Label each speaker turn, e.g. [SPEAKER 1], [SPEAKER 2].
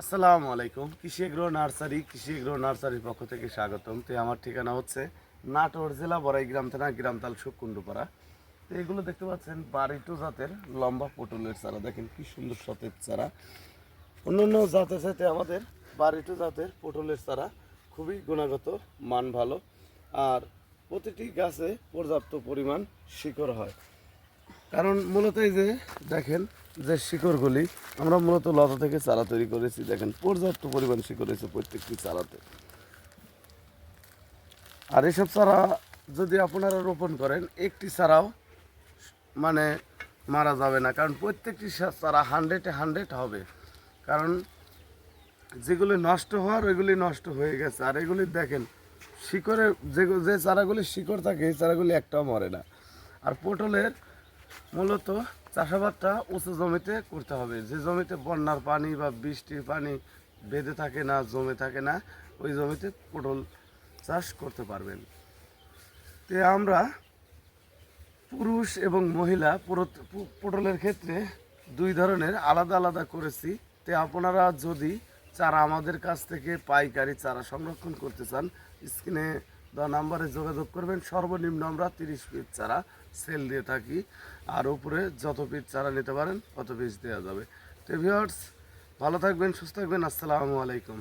[SPEAKER 1] আসসালামু আলাইকুম। কৃষি এগ্রো নার্সারির পক্ষ থেকে স্বাগতম। তো আমার ঠিকানা হচ্ছে নাটোর জেলা বড়াই গ্রাম থানা গ্রামতাল সুকুণ্ডুপাড়া। তো এগুলো দেখতে পাচ্ছেন বারিটু জাতের লম্বা পটলের চারা। দেখেন কি সুন্দর সতেজ চারা। অন্যান্য জাতের সাথে আমাদের বারিটু জাতের পটলের চারা খুবই গুণগত মান ভালো, আর প্রতিটি গাছে পর্যাপ্ত পরিমাণ শিকড় হয়। কারণ মূলত এই যে দেখেন যে শিকড়গুলি আমরা মূলত লতা থেকে চারা তৈরি করেছি। দেখেন পর্যাপ্ত পরিমাণ শিকড় রয়েছে প্রত্যেকটি চারাতে। আর এসব চারা যদি আপনারা রোপণ করেন একটি চারাও মানে মারা যাবে না, কারণ প্রত্যেকটি চারা 100-এ 100 হবে। কারণ যেগুলি নষ্ট হওয়ার ওইগুলি নষ্ট হয়ে গেছে, আর এগুলি দেখেন শিকড়ে যে চারাগুলি শিকড় থাকে এই চারাগুলি একটাও মরে না। আর পটলের মূলত চাষাবাদটা উঁচু জমিতে করতে হবে, যে জমিতে বন্যার পানি বা বৃষ্টির পানি বেঁধে থাকে না, জমে থাকে না, ওই জমিতে পটল চাষ করতে পারবেন। তো আমরা পুরুষ এবং মহিলা পটলের ক্ষেত্রে দুই ধরনের আলাদা আলাদা করেছি। তো আপনারা যদি চারা আমাদের কাছ থেকে পাইকারি চারা সংরক্ষণ করতে চান, স্ক্রিনে দেওয়া নাম্বারে যোগাযোগ করবেন। সর্বনিম্ন আমরা 30 পিস চারা সেল দিয়ে থাকি, আর উপরে যত পিস চারা নিতে পারেন তত পিস দেওয়া যাবে। তো ভিউয়ার্স, ভালো থাকবেন, সুস্থ থাকবেন। আসসালামু আলাইকুম।